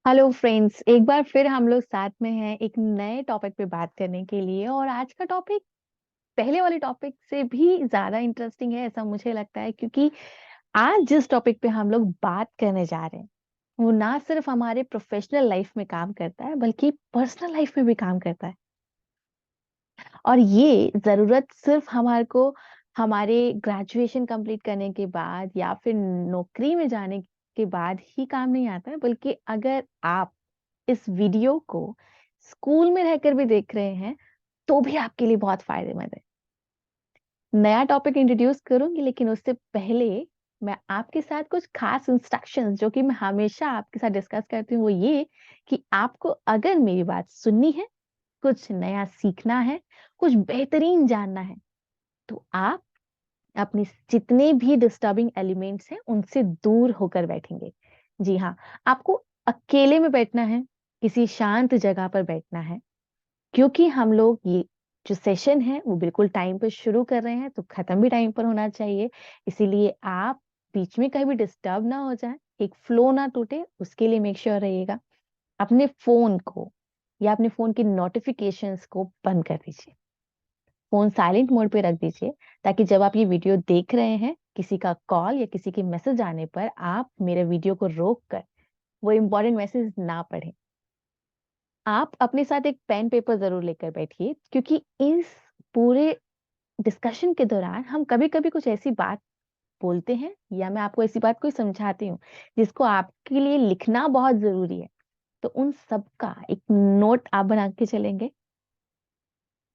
Hello friends, एक बार फिर हम लोग साथ में हैं एक नए टॉपिक पे बात करने के लिए। और आज का टॉपिक पहले वाले टॉपिक से भी ज्यादा इंटरेस्टिंग है, ऐसा मुझे लगता है, क्योंकि आज जिस टॉपिक पे हम लोग बात करने जा रहे हैं वो ना सिर्फ हमारे प्रोफेशनल लाइफ में काम करता है बल्कि पर्सनल लाइफ में भी काम करता है। और ये जरूरत सिर्फ हमारे को हमारे ग्रेजुएशन कंप्लीट करने के बाद या फिर नौकरी में जाने के बाद ही काम नहीं आता है, बल्कि अगर आप इस वीडियो को स्कूल में रहकर भी देख रहे हैं तो भी आपके लिए बहुत फायदेमंद है। नया टॉपिक इंट्रोड्यूस करूंगी, लेकिन उससे पहले मैं आपके साथ कुछ खास इंस्ट्रक्शंस जो कि मैं हमेशा आपके साथ डिस्कस करती हूँ वो ये कि आपको अगर मेरी बात सुननी है, कुछ नया सीखना है, कुछ बेहतरीन जानना है, तो आप अपने जितने भी डिस्टर्बिंग एलिमेंट्स हैं उनसे दूर होकर बैठेंगे। जी हाँ, आपको अकेले में बैठना है, किसी शांत जगह पर बैठना है, क्योंकि हम लोग ये जो सेशन है वो बिल्कुल टाइम पर शुरू कर रहे हैं तो खत्म भी टाइम पर होना चाहिए। इसीलिए आप बीच में कहीं भी डिस्टर्ब ना हो जाए, एक फ्लो ना टूटे, उसके लिए मेक श्योर रहिएगा। अपने फोन को या अपने फोन की नोटिफिकेशंस को बंद कर दीजिए, फोन साइलेंट मोड पे रख दीजिए, ताकि जब आप ये वीडियो देख रहे हैं किसी का कॉल या किसी के मैसेज आने पर आप मेरे वीडियो को रोक कर वो इंपॉर्टेंट मैसेज ना पढ़ें। आप अपने साथ एक पेन पेपर जरूर लेकर बैठिए, क्योंकि इस पूरे डिस्कशन के दौरान हम कभी कभी कुछ ऐसी बात बोलते हैं या मैं आपको ऐसी बात कोई समझाती हूँ जिसको आपके लिए लिखना बहुत जरूरी है। तो उन सब का एक नोट आप बना के चलेंगे।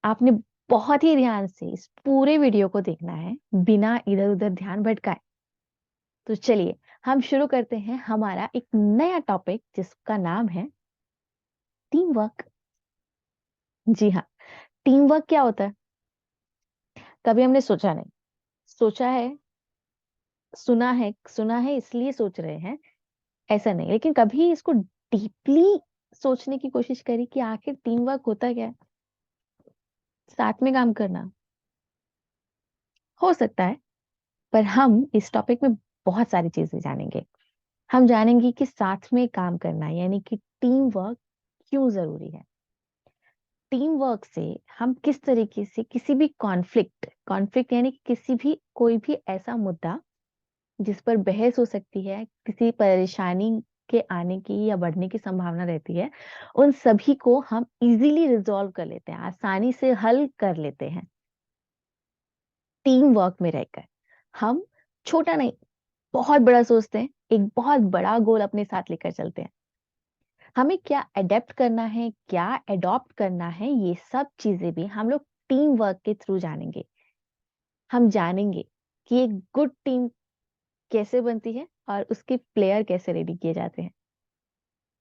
आपने बहुत ही ध्यान से इस पूरे वीडियो को देखना है, बिना इधर उधर ध्यान भटकाए। तो चलिए हम शुरू करते हैं हमारा एक नया टॉपिक जिसका नाम है टीम वर्क। जी हाँ, टीम वर्क क्या होता है? कभी हमने सोचा नहीं, सोचा है, सुना है इसलिए सोच रहे हैं, ऐसा नहीं, लेकिन कभी इसको डीपली सोचने की कोशिश करी कि आखिर टीम वर्क होता क्या है। साथ में काम करना हो सकता है, पर हम इस टॉपिक में बहुत सारी चीजें जानेंगे। हम जानेंगे कि साथ में काम करना यानी कि टीम वर्क क्यों जरूरी है। टीम वर्क से हम किस तरीके से किसी भी कॉन्फ्लिक्ट कॉन्फ्लिक्ट यानी कि किसी भी कोई भी ऐसा मुद्दा जिस पर बहस हो सकती है, किसी परेशानी के आने की या बढ़ने की संभावना रहती है, उन सभी को हम इजीली रिजॉल्व कर लेते हैं, आसानी से हल कर लेते हैं टीम वर्क में रहकर। हम छोटा नहीं, बहुत बड़ा सोचते हैं, एक बहुत बड़ा गोल अपने साथ लेकर चलते हैं। हमें क्या अडेप्ट करना है, क्या अडॉप्ट करना है, ये सब चीजें भी हम लोग टीम वर्क के थ्रू जानेंगे। हम जानेंगे कि एक गुड टीम कैसे बनती है और उसके प्लेयर कैसे रेडी किए जाते हैं,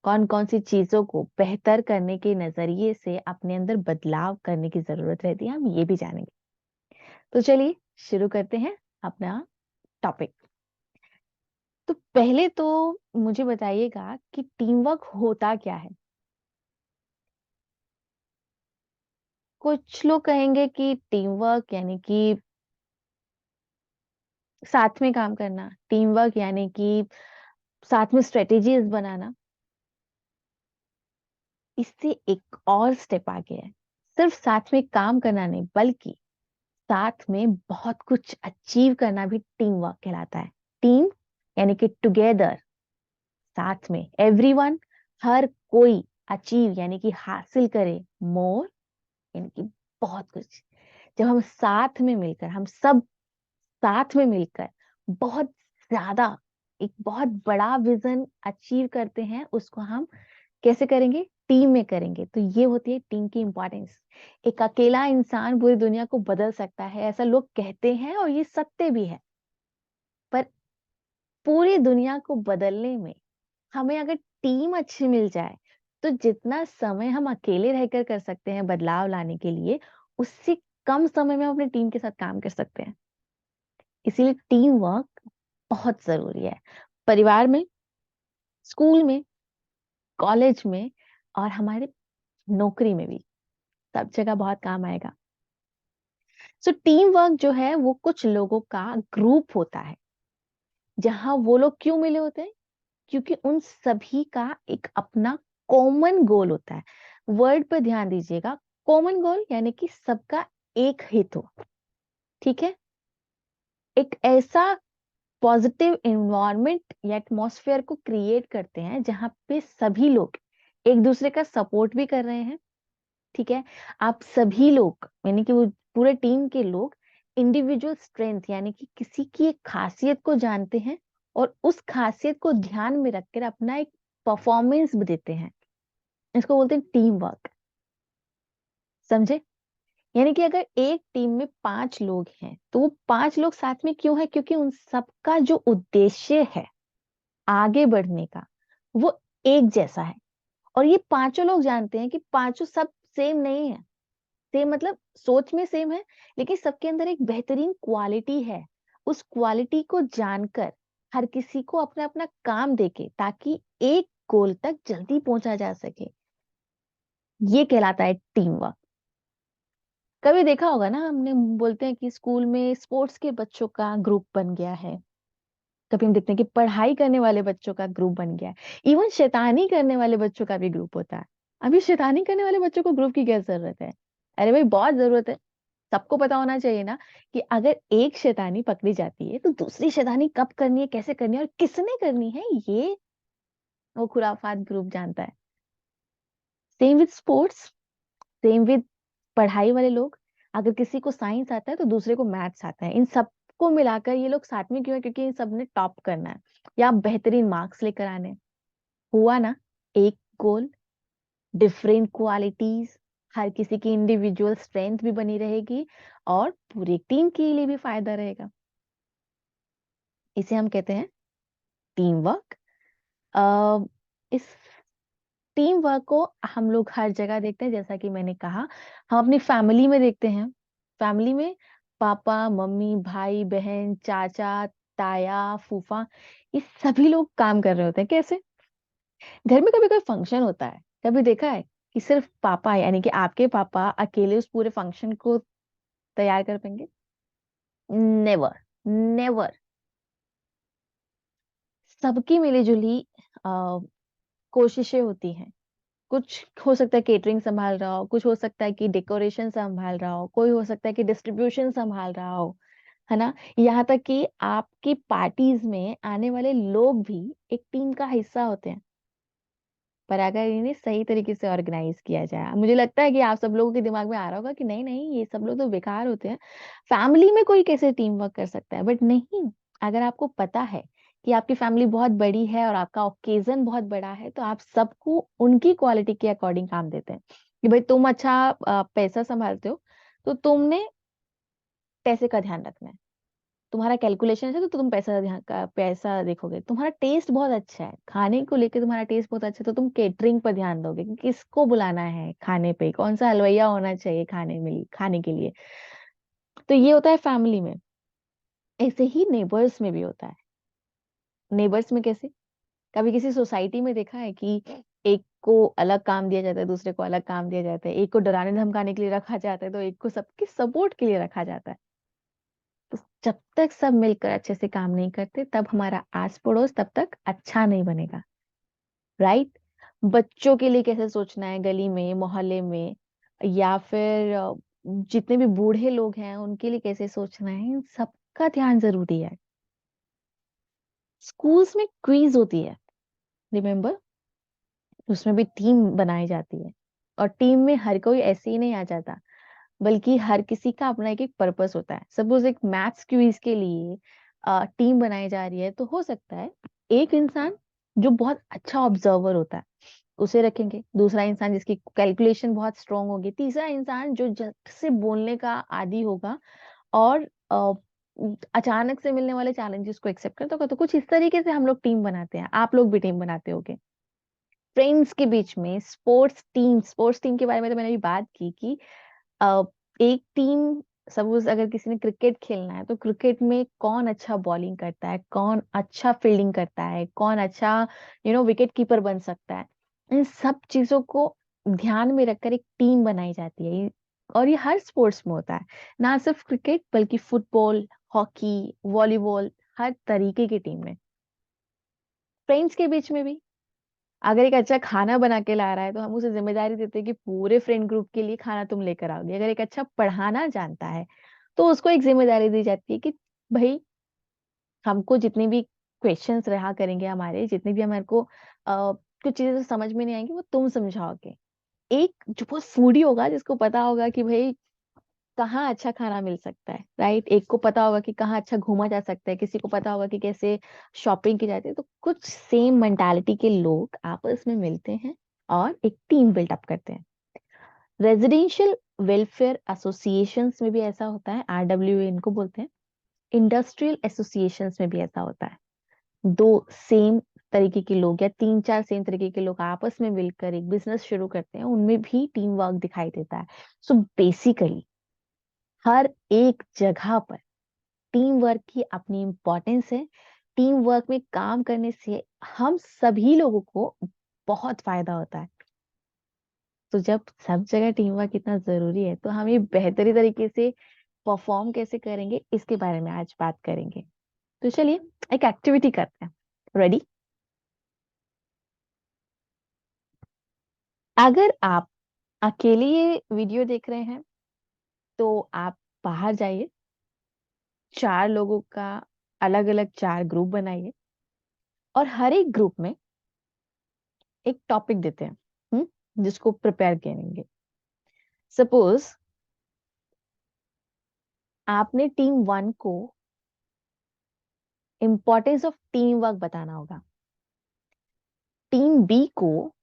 कौन कौन सी चीजों को बेहतर करने के नजरिए से अपने अंदर बदलाव करने की जरूरत रहती है, हम ये भी जानेंगे। तो चलिए शुरू करते हैं अपना टॉपिक। तो पहले तो मुझे बताइएगा कि टीम वर्क होता क्या है। कुछ लोग कहेंगे कि टीम वर्क यानी कि साथ में काम करना, टीम वर्क यानी कि साथ में स्ट्रेटेजीज बनाना। इससे एक और स्टेप आगे है, सिर्फ साथ में काम करना नहीं बल्कि साथ में बहुत कुछ अचीव करना भी टीम वर्क कहलाता है। टीम यानी कि टुगेदर, साथ में एवरीवन, हर कोई, अचीव यानी कि हासिल करे, मोर यानी कि बहुत कुछ। जब हम साथ में मिलकर, हम सब साथ में मिलकर बहुत ज्यादा एक बहुत बड़ा विजन अचीव करते हैं, उसको हम कैसे करेंगे? टीम में करेंगे। तो ये होती है टीम की इंपॉर्टेंस। एक अकेला इंसान पूरी दुनिया को बदल सकता है, ऐसा लोग कहते हैं और ये सत्य भी है। पर पूरी दुनिया को बदलने में हमें अगर टीम अच्छी मिल जाए तो जितना समय हम अकेले रहकर कर सकते हैं बदलाव लाने के लिए, उससे कम समय में हम अपनी टीम के साथ काम कर सकते हैं। इसीलिए टीम वर्क बहुत जरूरी है, परिवार में, स्कूल में, कॉलेज में और हमारे नौकरी में भी, सब जगह बहुत काम आएगा। सो टीम वर्क जो है वो कुछ लोगों का ग्रुप होता है, जहां वो लोग क्यों मिले होते हैं? क्योंकि उन सभी का एक अपना कॉमन गोल होता है। वर्ड पर ध्यान दीजिएगा, कॉमन गोल यानी कि सबका एक हित हो। ठीक है, एक ऐसा पॉजिटिव एनवायरनमेंट या एटमॉस्फेयर को क्रिएट करते हैं जहां पे सभी लोग एक दूसरे का सपोर्ट भी कर रहे हैं। ठीक है, आप सभी लोग यानी कि वो पूरे टीम के लोग इंडिविजुअल स्ट्रेंथ यानी कि किसी की एक खासियत को जानते हैं और उस खासियत को ध्यान में रखकर अपना एक परफॉर्मेंस भी देते हैं। इसको बोलते हैं टीम वर्क। समझे? यानी कि अगर एक टीम में 5 लोग हैं तो वो 5 लोग साथ में क्यों है? क्योंकि उन सबका जो उद्देश्य है आगे बढ़ने का वो एक जैसा है। और ये पांचों लोग जानते हैं कि पांचों सब सेम नहीं है। सेम मतलब सोच में सेम है, लेकिन सबके अंदर एक बेहतरीन क्वालिटी है। उस क्वालिटी को जानकर हर किसी को अपना अपना काम देके ताकि एक गोल तक जल्दी पहुंचा जा सके, ये कहलाता है टीम वर्क। कभी देखा होगा ना, हमने बोलते हैं कि स्कूल में स्पोर्ट्स के बच्चों का ग्रुप बन गया है। कभी हम देखते हैं कि पढ़ाई करने वाले बच्चों का ग्रुप बन गया है। इवन शैतानी करने वाले बच्चों का भी ग्रुप होता है। अभी शैतानी करने वाले बच्चों को ग्रुप की क्या जरूरत है? अरे भाई बहुत जरूरत है। सबको पता होना चाहिए ना कि अगर एक शैतानी पकड़ी जाती है तो दूसरी शैतानी कब करनी है, कैसे करनी है और किसने करनी है, ये वो खुराफात ग्रुप जानता है। Same with sports, same with पढ़ाई वाले लोग। अगर किसी को साइंस आता है तो दूसरे को मैथ्स आता है। इन सबको मिलाकर ये लोग साथ में क्यों है? क्योंकि इन सब ने टॉप करना है या बेहतरीन मार्क्स लेकर आने हैं। हुआ ना एक गोल, डिफरेंट क्वालिटीज, हर किसी की इंडिविजुअल स्ट्रेंथ भी बनी रहेगी और पूरी टीम के लिए भी फायदा रहेगा। इसे हम कहते हैं टीम वर्क। इस टीम वर्क को हम लोग हर जगह देखते हैं, जैसा कि मैंने कहा। हम अपनी फैमिली में देखते हैं। फैमिली में पापा मम्मी भाई बहन चाचा ताया फूफा, ये सभी लोग काम कर रहे होते हैं। कैसे? घर में कभी कोई फंक्शन होता है, कभी देखा है कि सिर्फ पापा यानी कि आपके पापा अकेले उस पूरे फंक्शन को तैयार कर पाएंगे? Never, never. सबकी मिलीजुली कोशिशें होती हैं। कुछ हो सकता है केटरिंग संभाल रहा हो, कुछ हो सकता है कि डेकोरेशन संभाल रहा हो, कोई हो सकता है कि डिस्ट्रीब्यूशन संभाल रहा हो, है ना? यहाँ तक कि आपकी पार्टीज में आने वाले लोग भी एक टीम का हिस्सा होते हैं। पर अगर इन्हें सही तरीके से ऑर्गेनाइज किया जाए, मुझे लगता है कि आप सब लोगों के दिमाग में आ रहा होगा कि नहीं नहीं ये सब लोग तो बेकार होते हैं, फैमिली में कोई कैसे टीम वर्क कर सकता है? बट नहीं, अगर आपको पता है कि आपकी फैमिली बहुत बड़ी है और आपका ओकेजन बहुत बड़ा है तो आप सबको उनकी क्वालिटी के अकॉर्डिंग काम देते हैं कि भाई तुम अच्छा पैसा संभालते हो तो तुमने पैसे का ध्यान रखना है। तुम्हारा कैलकुलेशन है तो तुम पैसा ध्यान का पैसा देखोगे। तुम्हारा टेस्ट बहुत अच्छा है, खाने को लेके तुम्हारा टेस्ट बहुत अच्छा है तो तुम केटरिंग पर ध्यान दोगे कि किसको बुलाना है खाने पे, कौन सा हलवाइया होना चाहिए खाने के लिए। तो ये होता है फैमिली में। ऐसे ही नेबर्स में भी होता है। नेबर्स में कैसे? कभी किसी सोसाइटी में देखा है कि एक को अलग काम दिया जाता है, दूसरे को अलग काम दिया जाता है, एक को डराने धमकाने के लिए रखा जाता है तो एक को सबके सपोर्ट के लिए रखा जाता है। तो जब तक सब मिलकर अच्छे से काम नहीं करते तब हमारा आस पड़ोस तब तक अच्छा नहीं बनेगा। राइट? बच्चों के लिए कैसे सोचना है, गली में मोहल्ले में, या फिर जितने भी बूढ़े लोग हैं उनके लिए कैसे सोचना है, इन सबका ध्यान जरूरी है। स्कूल्स में क्विज होती है, रिमेम्बर? उसमें भी टीम बनाई जाती है। और टीम में हर कोई ऐसे ही नहीं आ जाता, बल्कि हर किसी का अपना एक एक पर्पस होता है। सपोज एक मैथ्स क्विज के लिए टीम बनाई जा रही है तो हो सकता है एक इंसान जो बहुत अच्छा ऑब्जर्वर होता है उसे रखेंगे, दूसरा इंसान जिसकी कैलकुलेशन बहुत स्ट्रांग होगी, तीसरा इंसान जो जल्द से बोलने का आदी होगा और अचानक से मिलने वाले चैलेंजेस को एक्सेप्ट करता होगा। तो कुछ इस तरीके से हम लोग टीम बनाते हैं। आप लोग भी टीम बनाते होगे फ्रेंड्स के बीच में। स्पोर्ट्स टीम के बारे में तो मैंने अभी बात की कि अ, एक टीम, सपोज अगर किसी ने क्रिकेट खेलना है तो क्रिकेट में कौन अच्छा बॉलिंग करता है, कौन अच्छा फील्डिंग करता है, कौन अच्छा विकेट कीपर बन सकता है, इन सब चीजों को ध्यान में रखकर एक टीम बनाई जाती है। और ये हर स्पोर्ट्स में होता है, ना सिर्फ क्रिकेट बल्कि फुटबॉल, हॉकी, वॉलीबॉल, हर तरीके की टीम में। फ्रेंड्स के बीच में भी अगर एक अच्छा खाना बना के ला रहा है तो हम उसे जिम्मेदारी देते हैं कि पूरे फ्रेंड ग्रुप के लिए खाना तुम लेकर आओगे। अगर एक अच्छा पढ़ाना जानता है तो उसको एक जिम्मेदारी दी जाती है कि भाई हमको जितने भी क्वेश्चंस रहा करेंगे, हमारे जितने भी हमारे को कुछ चीजें समझ में नहीं आएंगी वो तुम समझाओगे। एक जो बहुत फूडी होगा जिसको पता होगा कि भाई कहाँ अच्छा खाना मिल सकता है, राइट, एक को पता होगा कि कहाँ अच्छा घूमा जा सकता है, किसी को पता होगा कि कैसे शॉपिंग की जाती है। तो कुछ सेम मेंटालिटी के लोग आपस में मिलते हैं और एक टीम बिल्डअप करते हैं। रेजिडेंशियल वेलफेयर एसोसिएशंस में भी ऐसा होता है, RWA इनको बोलते हैं। इंडस्ट्रियल एसोसिएशंस में भी ऐसा होता है। दो सेम तरीके के लोग या तीन चार सेम तरीके के लोग आपस में मिलकर एक बिजनेस शुरू करते हैं, उनमें भी टीम वर्क दिखाई देता है। सो बेसिकली हर एक जगह पर टीम वर्क की अपनी इंपॉर्टेंस है। टीम वर्क में काम करने से हम सभी लोगों को बहुत फायदा होता है। तो जब सब जगह टीम वर्क इतना जरूरी है तो हम ये बेहतरी तरीके से परफॉर्म कैसे करेंगे इसके बारे में आज बात करेंगे। तो चलिए एक एक्टिविटी करते हैं। रेडी? अगर आप अकेले ये वीडियो देख रहे हैं तो आप बाहर जाइए, चार लोगों का अलग अलग चार ग्रुप बनाइए और हर एक ग्रुप में एक टॉपिक देते हैं, जिसको प्रिपेयर करेंगे। सपोज आपने टीम वन को इंपॉर्टेंस ऑफ टीम वर्क बताना होगा, टीम बी को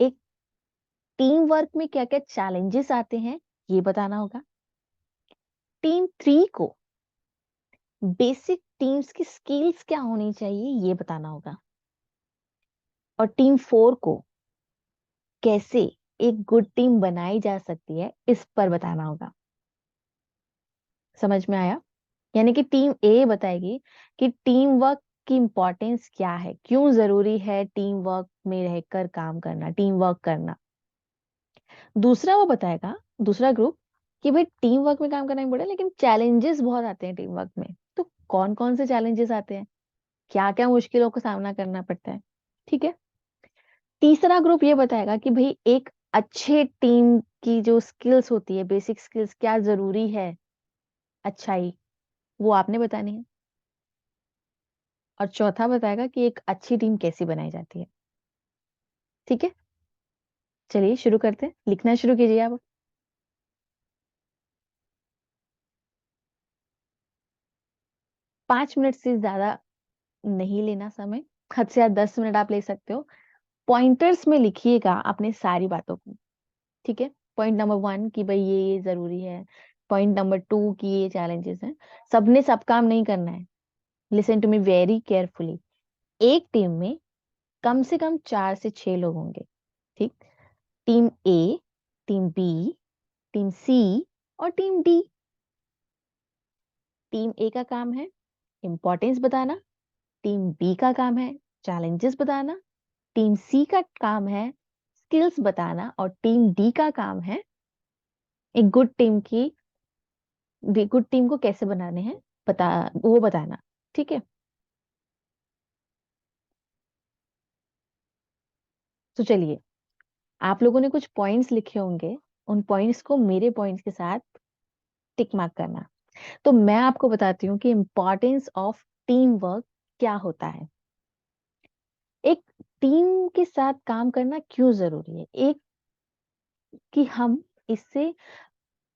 एक टीम वर्क में क्या क्या चैलेंजेस आते हैं ये बताना होगा, टीम थ्री को बेसिक टीम्स की स्किल्स क्या होनी चाहिए ये बताना होगा, और टीम फोर को कैसे एक गुड टीम बनाई जा सकती है इस पर बताना होगा। समझ में आया? यानी कि टीम ए बताएगी कि टीम वर्क की इंपॉर्टेंस क्या है, क्यों जरूरी है टीम वर्क में रहकर काम करना, टीम वर्क करना। दूसरा वो बताएगा, दूसरा ग्रुप, कि भाई टीम वर्क में काम करना इम्पोर्टेंट लेकिन चैलेंजेस बहुत आते हैं टीम वर्क में। तो कौन कौन से चैलेंजेस आते हैं, क्या क्या मुश्किलों का सामना करना पड़ता है। ठीक है। तीसरा ग्रुप ये बताएगा कि भाई एक अच्छे टीम की जो स्किल्स होती है, बेसिक स्किल्स क्या जरूरी है, अच्छाई, वो आपने बतानी है। और चौथा बताएगा कि एक अच्छी टीम कैसी बनाई जाती है। ठीक है, चलिए शुरू करते हैं, लिखना शुरू कीजिए आप। 5 मिनट से ज्यादा नहीं लेना समय, हद से ज्यादा 10 मिनट आप ले सकते हो। पॉइंटर्स में लिखिएगा अपने सारी बातों को। ठीक है, पॉइंट नंबर वन कि भाई ये जरूरी है, पॉइंट नंबर टू कि ये चैलेंजेस हैं। सबने सब काम नहीं करना है, listen to me very carefully. एक टीम में कम से कम 4 से 6 लोग होंगे। ठीक, टीम ए, टीम बी, टीम सी और टीम डी। टीम ए का काम है इंपॉर्टेंस बताना, टीम बी का काम है चैलेंजेस बताना, टीम सी का काम है स्किल्स बताना और टीम डी का काम है एक गुड टीम को कैसे बनाने हैं बता वो बताना। ठीक है, तो चलिए, आप लोगों ने कुछ पॉइंट्स लिखे होंगे, उन पॉइंट्स को मेरे पॉइंट्स के साथ टिक मार्क करना। तो मैं आपको बताती हूँ कि इंपॉर्टेंस ऑफ टीम वर्क क्या होता है, एक टीम के साथ काम करना क्यों जरूरी है। एक कि हम इससे,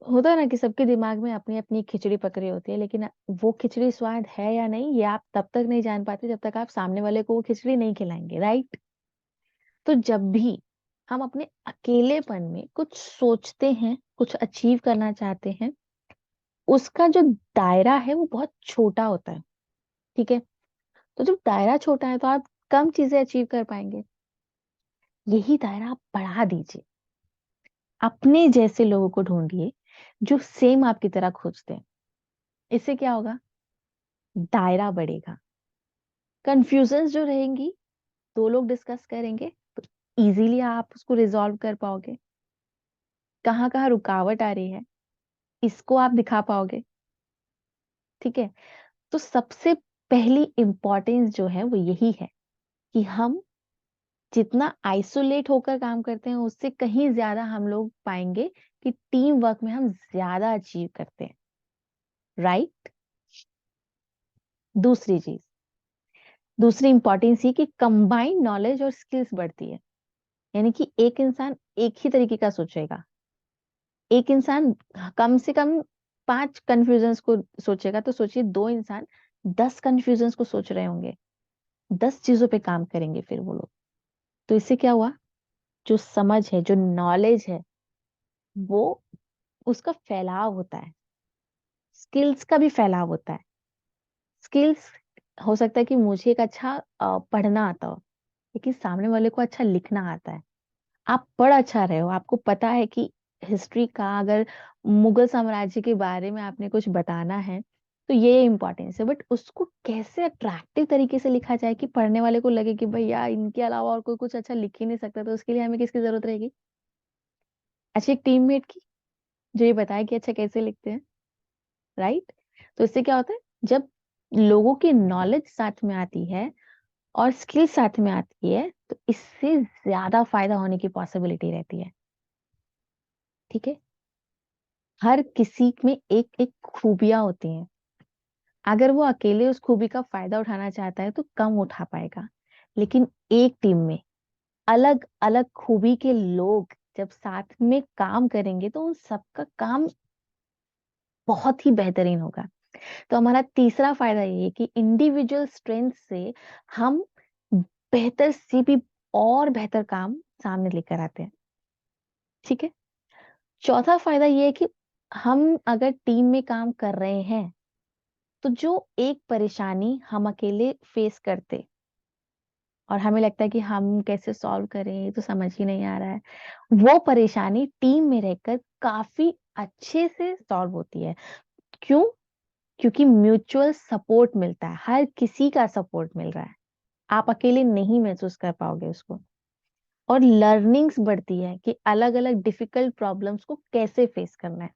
होता है ना कि सबके दिमाग में अपनी अपनी खिचड़ी पकड़ी होती है, लेकिन वो खिचड़ी स्वाद है या नहीं ये आप तब तक नहीं जान पाते जब तक आप सामने वाले को वो खिचड़ी नहीं खिलाएंगे, राइट। तो जब भी हम अपने अकेलेपन में कुछ सोचते हैं, कुछ अचीव करना चाहते हैं, उसका जो दायरा है वो बहुत छोटा होता है। ठीक है, तो जब दायरा छोटा है तो आप कम चीजें अचीव कर पाएंगे। यही दायरा आप बढ़ा दीजिए, अपने जैसे लोगों को ढूंढिए जो सेम आपकी तरह खोजते हैं। इससे क्या होगा, दायरा बढ़ेगा, कंफ्यूजन जो रहेंगी दो लोग डिस्कस करेंगे तो इजीली आप उसको रिजॉल्व कर पाओगे। कहाँ कहाँ रुकावट आ रही है इसको आप दिखा पाओगे। ठीक है, तो सबसे पहली इंपॉर्टेंस जो है वो यही है कि हम जितना आइसोलेट होकर काम करते हैं उससे कहीं ज्यादा हम लोग पाएंगे कि टीम वर्क में हम ज्यादा अचीव करते हैं, राइट। दूसरी चीज, दूसरी इंपॉर्टेंस ये कि कंबाइंड नॉलेज और स्किल्स बढ़ती है। यानी कि एक इंसान एक ही तरीके का सोचेगा, एक इंसान कम से कम 5 कंफ्यूजन्स को सोचेगा, तो सोचिए 2 इंसान 10 कंफ्यूजन्स को सोच रहे होंगे, 10 चीजों पे काम करेंगे फिर वो लोग। तो इससे क्या हुआ, जो समझ है, जो नॉलेज है, वो उसका फैलाव होता है, स्किल्स का भी फैलाव होता है। स्किल्स हो सकता है कि मुझे एक अच्छा पढ़ना आता हो, लेकिन सामने वाले को अच्छा लिखना आता है। आप पढ़ अच्छा रहे हो, आपको पता है कि हिस्ट्री का अगर मुगल साम्राज्य के बारे में आपने कुछ बताना है तो ये इम्पोर्टेंस है, बट उसको कैसे अट्रैक्टिव तरीके से लिखा जाए कि पढ़ने वाले को लगे कि भैया इनके अलावा और कोई कुछ अच्छा लिख ही नहीं सकता, तो उसके लिए हमें किसकी जरूरत रहेगी? अच्छी एक टीममेट की, जो ये बताए कि अच्छा कैसे लिखते हैं, राइट। तो इससे क्या होता है, जब लोगों की नॉलेज साथ में आती है और स्किल साथ में आती है तो इससे ज्यादा फायदा होने की पॉसिबिलिटी रहती है। ठीक है, हर किसी में एक एक खूबियां होती हैं, अगर वो अकेले उस खूबी का फायदा उठाना चाहता है तो कम उठा पाएगा, लेकिन एक टीम में अलग अलग खूबी के लोग जब साथ में काम करेंगे तो उन सबका काम बहुत ही बेहतरीन होगा। तो हमारा तीसरा फायदा ये है कि इंडिविजुअल स्ट्रेंथ से हम बेहतर से भी और बेहतर काम सामने लेकर आते हैं। ठीक है, चौथा फायदा ये है कि हम अगर टीम में काम कर रहे हैं तो जो एक परेशानी हम अकेले फेस करते और हमें लगता है कि हम कैसे सॉल्व करें, ये तो समझ ही नहीं आ रहा है, वो परेशानी टीम में रहकर काफी अच्छे से सॉल्व होती है। क्यों? क्योंकि म्यूचुअल सपोर्ट मिलता है, हर किसी का सपोर्ट मिल रहा है, आप अकेले नहीं महसूस कर पाओगे उसको। और लर्निंग्स बढ़ती है कि अलग अलग डिफिकल्ट प्रॉब्लम्स को कैसे फेस करना है।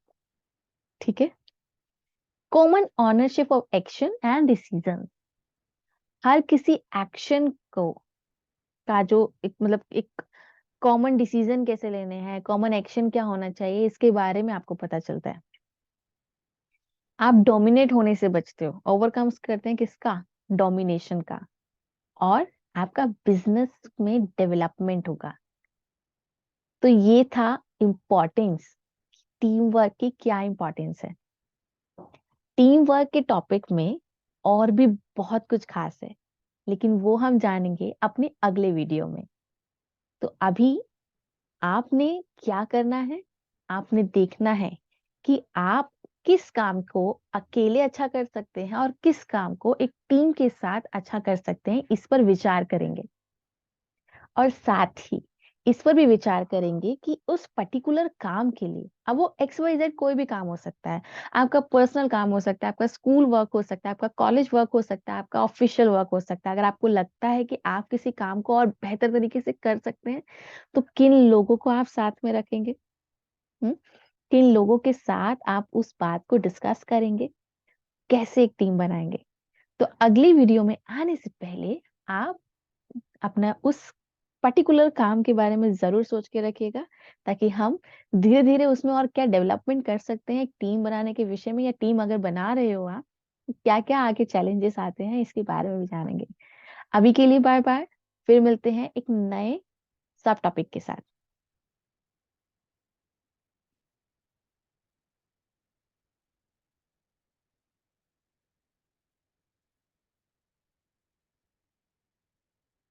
ठीक है, common ownership of action and decision, हर किसी एक्शन को का जो एक मतलब एक कॉमन डिसीजन कैसे लेने हैं, कॉमन एक्शन क्या होना चाहिए, इसके बारे में आपको पता चलता है। आप डोमिनेट होने से बचते हो, ओवरकम्स करते हैं किसका? डोमिनेशन का। और आपका बिजनेस में डेवलपमेंट होगा। तो ये था इम्पोर्टेंस, टीम वर्क की क्या इम्पोर्टेंस है। टीम वर्क के टॉपिक में और भी बहुत कुछ खास है, लेकिन वो हम जानेंगे अपने अगले वीडियो में। तो अभी आपने क्या करना है, आपने देखना है कि आप किस काम को अकेले अच्छा कर सकते हैं और किस काम को एक टीम के साथ अच्छा कर सकते हैं, इस पर विचार करेंगे। और साथ ही इस पर भी विचार करेंगे कि उस पर्टिकुलर काम के लिए, अब वो XYZ कोई भी काम हो सकता है, आपका पर्सनल काम हो सकता है, आपका स्कूल वर्क हो सकता है, आपका कॉलेज वर्क हो सकता है, आपका ऑफिशियल वर्क हो सकता है। अगर आपको लगता है कि आप किसी काम को और बेहतर तरीके से कर सकते हैं तो किन लोगों को आप साथ में रखेंगे? हम्म, किन लोगों के साथ आप उस बात को डिस्कस करेंगे, कैसे एक टीम बनाएंगे? तो अगली वीडियो में आने से पहले आप अपना उस पर्टिकुलर काम के बारे में जरूर सोच के रखिएगा, ताकि हम धीरे धीरे उसमें और क्या डेवलपमेंट कर सकते हैं एक टीम बनाने के विषय में, या टीम अगर बना रहे हो आप, क्या क्या आगे चैलेंजेस आते हैं इसके बारे में भी जानेंगे। अभी के लिए बाय बाय, फिर मिलते हैं एक नए सब टॉपिक के साथ।